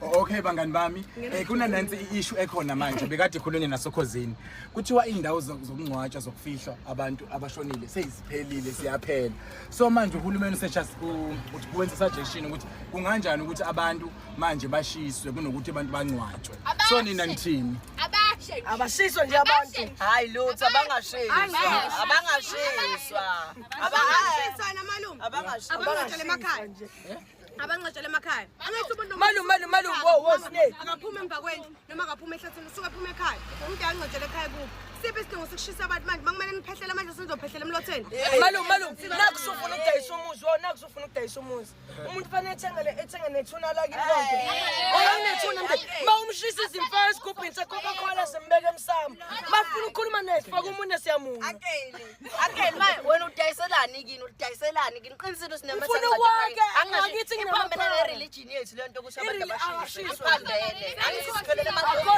Okay bangani bami kuna nansi issue ekhona manje bekade khulunye nasokhozini kuthiwa indawo zokungcwatshwa zokufihlwa abantu abashonile seziphelile siyaphela so manje uhulumeni uthi kwenza suggestion ukuthi kunganjani ukuthi abantu manje bashiswe kunokuthi abantu bangcwatshwe so nina nithini abashiswe nje abantu hayi lutho abangashiswa namalume abangashela emakhaya nje abangcwatshela emakhaya angathi umuntu malume wo snake angaphuma emva kwendlu noma angaphuma ehlathini usuke ephuma ekhaya umuntu angcwatshela ekhaya kubo siphe isidingo sokushisa abantu manje makumele niphehlela manje sizophehlela emlotheni malume nakusufuna ukudayisa umuzi nakusufuna ukudayisa umuzi umuntu fanele ethenge nethuna laki lonke nethuna manje mawumshisa izimfana isigubhini seCoca-Cola sembeke emsamo bafuna ukukhuluma naye faka umuntu siyamunga akeli manje wena udayiselani kini qinisile sinematha angakithi nginamabona religion yethu lento kusho abantu abashiswa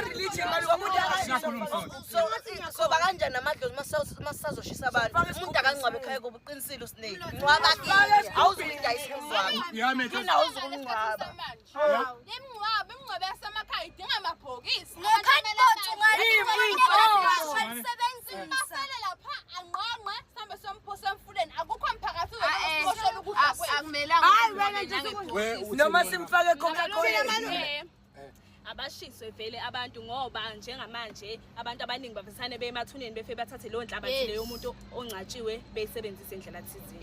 religion malume umuntu akashiswa so bakanjani amadlozi masazoshisa abantu umuntu akangcwabe ekhaya kuba uqinisile uSnake ngcwaba kini awuzulindayisa umzwabo yina awuzulungcwaba imingcwabo yasemakhaya idinga amabhokisi lapha angqongqe sambe somphosa emfuleni akukho mphakathi uzoshola ukudla akumelanga noma simfake Coca-Cola abashiswe vele abantu ngoba njengamanje abantu abaningi bavesane bemathuneni befe bathathe lo nhlabathi leyo umuntu ongcatshiwe beyisebenzisa indlela thizini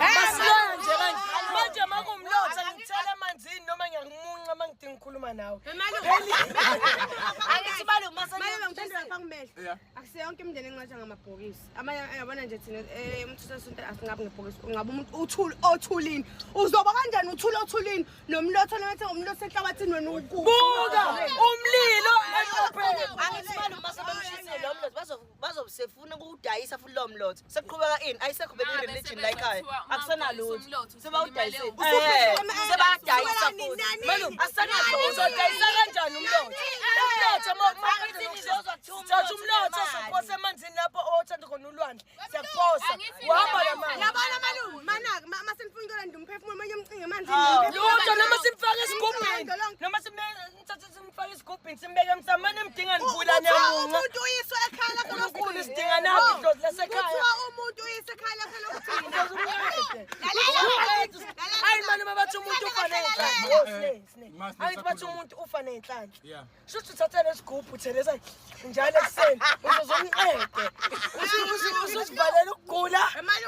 basilanje manje makumlotha ngithela emanzini noma ngiyakumunca mangidinga ukukhuluma nawe angithi malume malume ngithanda lapha kumehlo akusiyonke imndeni enqatha ngamabhokisi amanye yabona nje thina umthutha sonto asingabi ngebhokisi ungabe umuntu othulini uzoba kanjani othulini nomlotho nomethe ngomlotho enhlabathini wena buka umlilo eqopheni angithi malume masebemshisile lo mlotho bazobusefuna ukudayisa futhi lo mlotho seqhubeka ini ayisekho bele religion la ekhaya akusena lutho sebawudayisile sebadayisa futhi malume asanalo uzodayisa kanjani umlotho Thatha umlotho sophosa emanzini lapho othanda khona ulwandle siyakuphosa uhamba lamanje yabona malume manaka masenifuna ukwenza ndimphefumulo manje umcinge emanzini lutho noma simfake esigubhini noma simfake esigubhini simbeke emsamane emdinga nivula nyamunga umuntu uyiswa ekhaya lakho lokukhulu sidinga nakho idlozi lasekhaya umuntu uyiswa ekhaya lakho lokugcina hayi malume bathi umuntu ufanele enhlanhla ayithi bathi umuntu ufanele enhlanhla shuthi uthatha lesigubhu utheleza njalo ekseni uzozomqede usivalela ukugula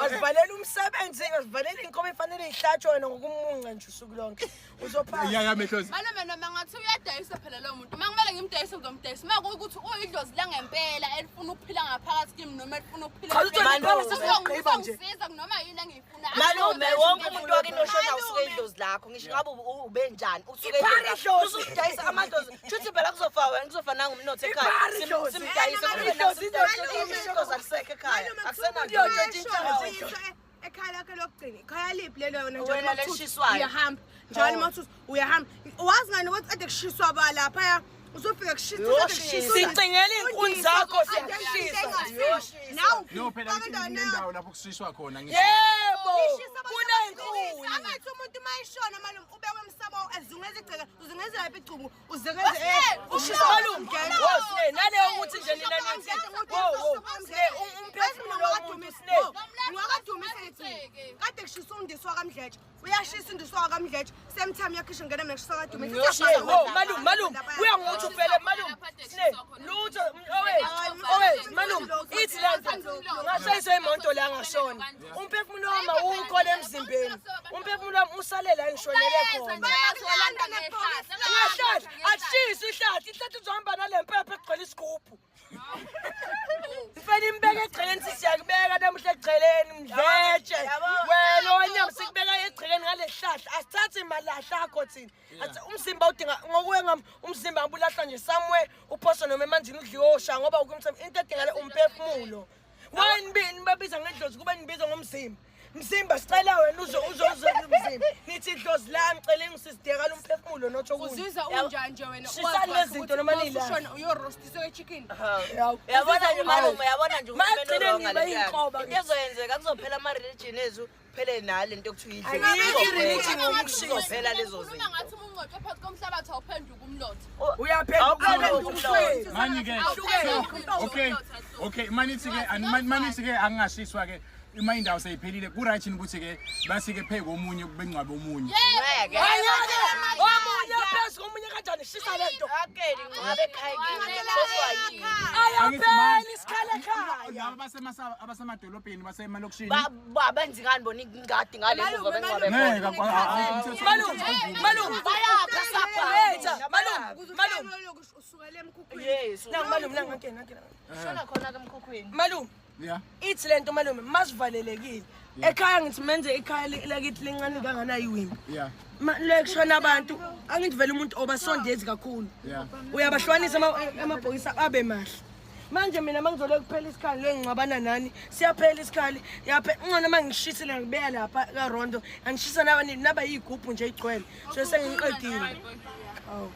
usivalela umsebenzi usivalela inkomo efanele ihlatshwe wena ngokumunca nje usuku lonke uzophatha mehlozi malume noma ngathi uyadayisa phela lo muntu makumele ngimdayise ngizomdayisa makuwukuthi uyidlozi langempela elifuna ukuphila ngaphakathi kimi noma elifuna ukuphila ngisiza noma yini engiyifuna malume wonke umuntu wakini oshona usuke idlozi lakho ngisho ngabe ube njani usuke idlozi uzodayisa amadlozi shuthi phela kuzofa wena kuzofa nangumnotho ekhaya simdayisa idlozi alisekho ekhaya akusena ekhaya lakho lokugcina ekhaya liphi lelo yona wena leshiswayo uyahamba njalo mawuthi uyahamba wazi ngani ukuthi ade kushiswa ba lapha uzofika kushisa sicingela inkuni zakho siyashisa no phela indawo lapho kusishwa khona yebo kunenkuni angathi umuntu mayishona malume ubekwe emsamo ezungeza igceke uzungeza lapha igcubu uzungeze ushisa malume wosine naleyo ukuthi nje nina nithi umphefumulo womuntu sine ngwakadumisa ngithi kade kushisa undiswa kaMdletshe uyashisa undiswa kaMdletshe same time yakhisha ngena mekushisa kadumisa malume uyangothi ufele malume sine lutho owethu malume ithi lento ngashayisa imonto la ngashona umphefumulo wami ukhona emzimbeni umphefumulo wami usale la ngishonele khona ngahlahla ashisa ihlathi uzohamba nalempepha egcwele isigubhu Mfana imbeke egcekeni siyakubeka namuhla egceleni Mdletshe wena wanyama sikubeka egcekeni ngalehlahla asithathi malahla akho thina athi umzimba udinga ngokuye ngami umzimba ngibulahla nje somewhere uphosa noma emanzini udliwe osha ngoba ukumthemba into edingale umphefumulo wayini babiza ngedlozi kuba nibiza ngomzimba sicela wena umzimba nithi idlozi la ngicela ngisisidekala umphefumulo nothi okunye uzizwa unjani nje wena wazi lezinto noma nila ushona uyorostisa kwechicken yabona nje malume yabona nje umphefumulo bayinqoba kuzoyenzeka kuzophela ama religion ezu phele nale into ekuthiwa ayikho religion ngokushisa phela lezo zinto ngathi imoto phakathi komhlabathi awuphenduka umlotha. Uyaphenduka manje ke okay manithi ke angashiswa ke uma indawo seyiphelile ku right ukuthi ke basike pheke omunye kubengcwabe omunye ngeke omunye phezulu omunye kanjani shisa lento akeli ngabe ekhaya soswayini ayaphela isikhala ekhaya abasemadolobheni basemalokishini babenzi ngani bona ingadi ngale muva bengcwabe Malume bayapha sapha usukele emkhukhwini yes malume nangangena shona khona ke emkhukhwini malume yeah ithi lento malume masivalelekile ekhaya ngithi menze ikhaya lakithi lincane kangana iwing yeah lekushona abantu angithi vele umuntu obasondezi kakhulu yeah uyabahlukanisa amabhokisi abe mahle manje mina mangizole kuphela isikhali lengcwabana nani siyaphela isikhali yaphe ngcono mangishisile ngibeka lapha ka Rondo angishisa naba yigubhu nje igcwele so sengiqedile awu